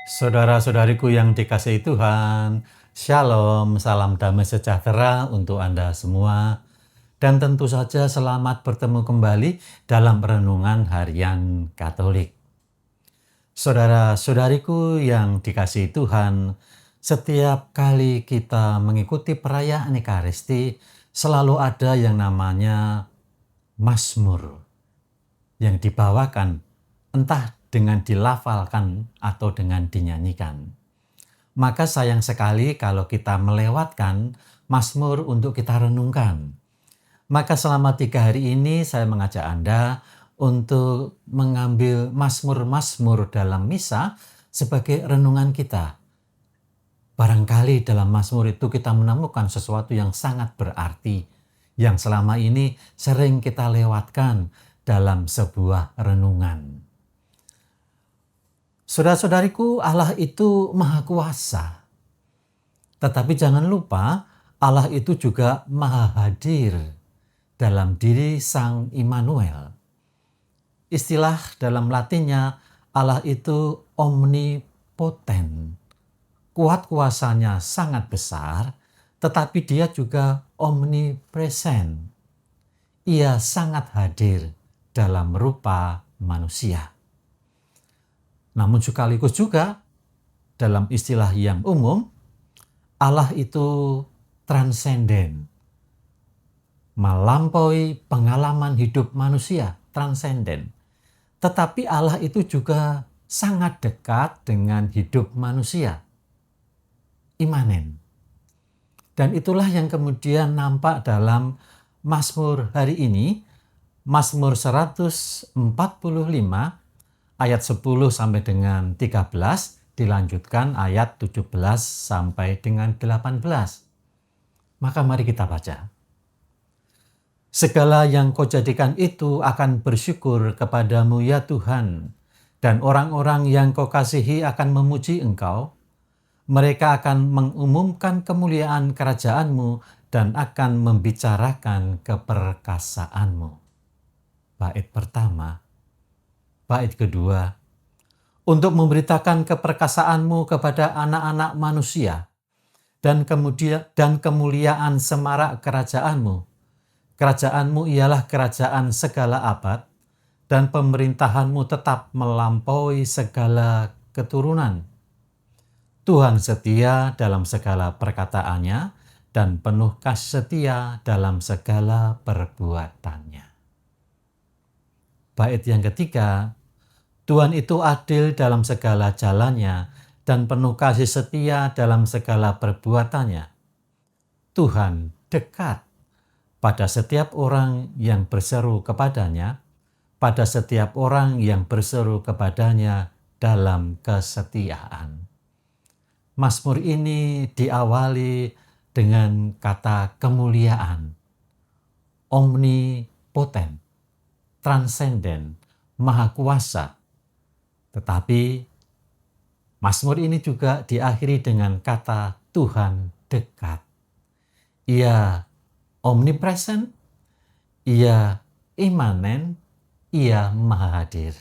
Saudara-saudariku yang dikasihi Tuhan, Shalom, salam damai sejahtera untuk Anda semua. Dan tentu saja selamat bertemu kembali dalam renungan harian Katolik. Saudara-saudariku yang dikasihi Tuhan, setiap kali kita mengikuti perayaan Ekaristi, selalu ada yang namanya Mazmur yang dibawakan, entah dengan dilafalkan atau dengan dinyanyikan. Maka sayang sekali kalau kita melewatkan Mazmur untuk kita renungkan. Maka selama 3 hari ini saya mengajak Anda untuk mengambil Mazmur-Mazmur dalam misa sebagai renungan kita. Barangkali dalam Mazmur itu kita menemukan sesuatu yang sangat berarti, yang selama ini sering kita lewatkan dalam sebuah renungan. Saudara-saudariku, Allah itu Maha Kuasa. Tetapi jangan lupa, Allah itu juga Maha Hadir dalam diri Sang Immanuel. Istilah dalam Latinnya, Allah itu omnipoten. Kuat kuasanya sangat besar, tetapi dia juga omnipresent. Ia sangat hadir dalam rupa manusia. Namun sekaligus juga dalam istilah yang umum, Allah itu transenden, melampaui pengalaman hidup manusia, transenden. Tetapi Allah itu juga sangat dekat dengan hidup manusia, imanen. Dan itulah yang kemudian nampak dalam Mazmur hari ini, Mazmur 145 ayat 10 sampai dengan 13, dilanjutkan ayat 17 sampai dengan 18. Maka mari kita baca. Segala yang kau jadikan itu akan bersyukur kepadamu ya Tuhan, dan orang-orang yang kau kasihi akan memuji Engkau. Mereka akan mengumumkan kemuliaan kerajaanmu dan akan membicarakan keperkasaanmu. Bait pertama. Bait kedua, untuk memberitakan keperkasaanmu kepada anak-anak manusia dan kemuliaan semarak kerajaanmu. Kerajaanmu ialah kerajaan segala abad dan pemerintahanmu tetap melampaui segala keturunan. Tuhan setia dalam segala perkataannya dan penuh kasih setia dalam segala perbuatannya. Bait yang ketiga, Tuhan itu adil dalam segala jalannya dan penuh kasih setia dalam segala perbuatannya. Tuhan dekat pada setiap orang yang berseru kepadanya, pada setiap orang yang berseru kepadanya dalam kesetiaan. Mazmur ini diawali dengan kata kemuliaan, omnipoten, transenden, maha kuasa. Tetapi Mazmur ini juga diakhiri dengan kata Tuhan dekat. Ia omnipresent, ia imanen, ia maha hadir.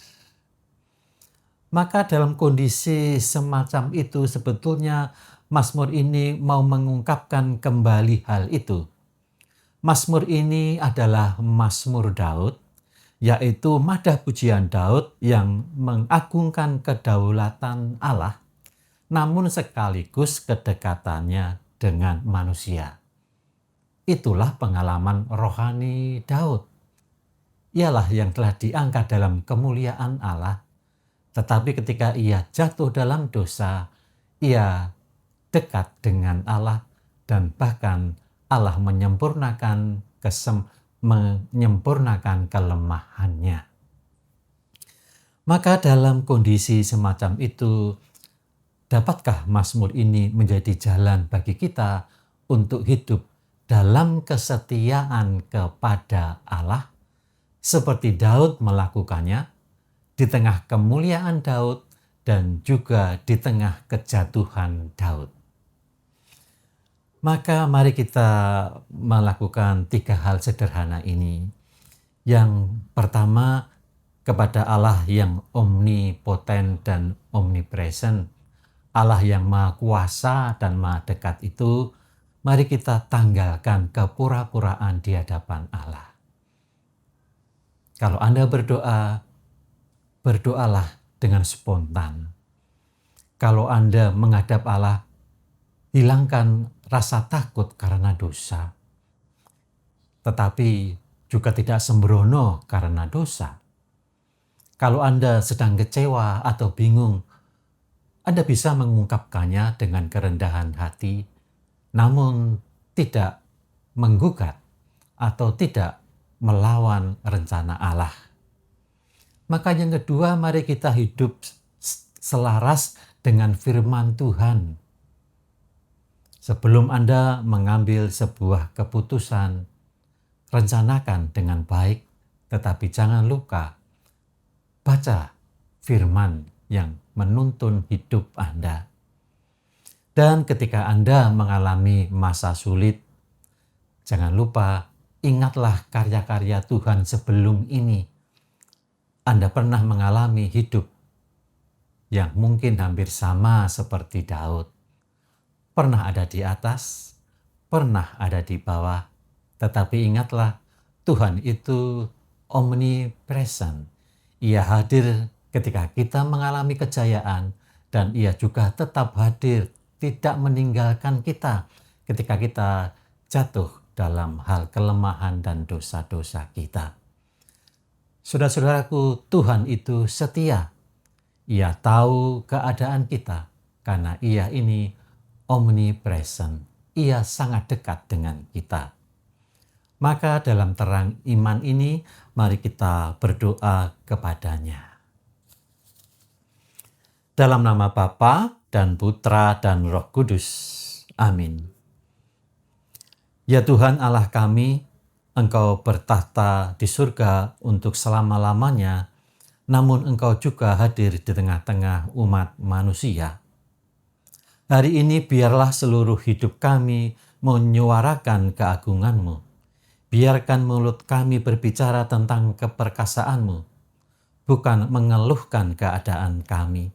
Maka dalam kondisi semacam itu sebetulnya Mazmur ini mau mengungkapkan kembali hal itu. Mazmur ini adalah Mazmur Daud, yaitu madah pujian Daud yang mengagungkan kedaulatan Allah, namun sekaligus kedekatannya dengan manusia. Itulah pengalaman rohani Daud. Ialah yang telah diangkat dalam kemuliaan Allah, tetapi ketika ia jatuh dalam dosa, ia dekat dengan Allah dan bahkan Allah menyempurnakan kelemahannya. Maka dalam kondisi semacam itu, dapatkah Mazmur ini menjadi jalan bagi kita untuk hidup dalam kesetiaan kepada Allah, seperti Daud melakukannya di tengah kemuliaan Daud dan juga di tengah kejatuhan Daud. Maka mari kita melakukan 3 hal sederhana ini. Yang pertama, kepada Allah yang omnipoten dan omnipresent, Allah yang Maha Kuasa dan Maha Dekat itu, mari kita tanggalkan kepura-puraan di hadapan Allah. Kalau Anda berdoa, berdoalah dengan spontan. Kalau Anda menghadap Allah, hilangkan rasa takut karena dosa. Tetapi juga tidak sembrono karena dosa. Kalau Anda sedang kecewa atau bingung, Anda bisa mengungkapkannya dengan kerendahan hati, namun tidak menggugat atau tidak melawan rencana Allah. Maka yang kedua, mari kita hidup selaras dengan firman Tuhan. Sebelum Anda mengambil sebuah keputusan, rencanakan dengan baik, tetapi jangan lupa baca firman yang menuntun hidup Anda. Dan ketika Anda mengalami masa sulit, jangan lupa ingatlah karya-karya Tuhan sebelum ini. Anda pernah mengalami hidup yang mungkin hampir sama seperti Daud. Pernah ada di atas, pernah ada di bawah, tetapi ingatlah Tuhan itu omnipresent. Ia hadir ketika kita mengalami kejayaan dan Ia juga tetap hadir, tidak meninggalkan kita ketika kita jatuh dalam hal kelemahan dan dosa-dosa kita. Saudara-saudaraku, Tuhan itu setia. Ia tahu keadaan kita karena Ia ini omnipresent. Ia sangat dekat dengan kita. Maka dalam terang iman ini, mari kita berdoa kepadanya. Dalam nama Bapa dan Putra dan Roh Kudus. Amin. Ya Tuhan Allah kami, Engkau bertahta di surga untuk selama-lamanya, namun Engkau juga hadir di tengah-tengah umat manusia. Hari ini biarlah seluruh hidup kami menyuarakan keagungan-Mu. Biarkan mulut kami berbicara tentang keperkasaan-Mu, bukan mengeluhkan keadaan kami.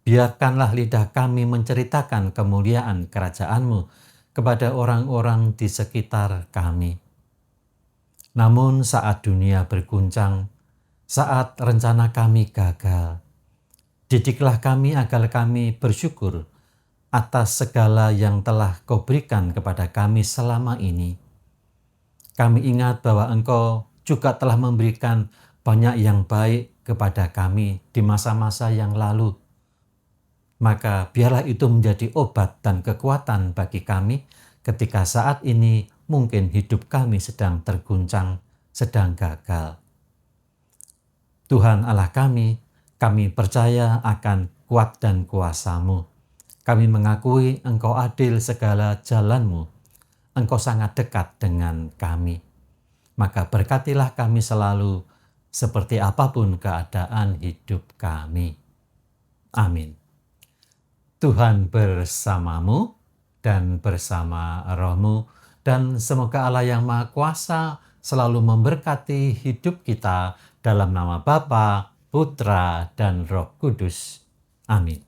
Biarkanlah lidah kami menceritakan kemuliaan kerajaan-Mu kepada orang-orang di sekitar kami. Namun saat dunia berguncang, saat rencana kami gagal, didiklah kami agar kami bersyukur atas segala yang telah Kau berikan kepada kami selama ini. Kami ingat bahwa Engkau juga telah memberikan banyak yang baik kepada kami di masa-masa yang lalu. Maka biarlah itu menjadi obat dan kekuatan bagi kami ketika saat ini mungkin hidup kami sedang terguncang, sedang gagal. Tuhan Allah kami percaya akan kuat dan kuasa-Mu. Kami mengakui Engkau adil segala jalan-Mu. Engkau sangat dekat dengan kami. Maka berkatilah kami selalu seperti apapun keadaan hidup kami. Amin. Tuhan bersamamu dan bersama rohmu, dan semoga Allah yang Maha Kuasa selalu memberkati hidup kita dalam nama Bapa, Putra, dan Roh Kudus. Amin.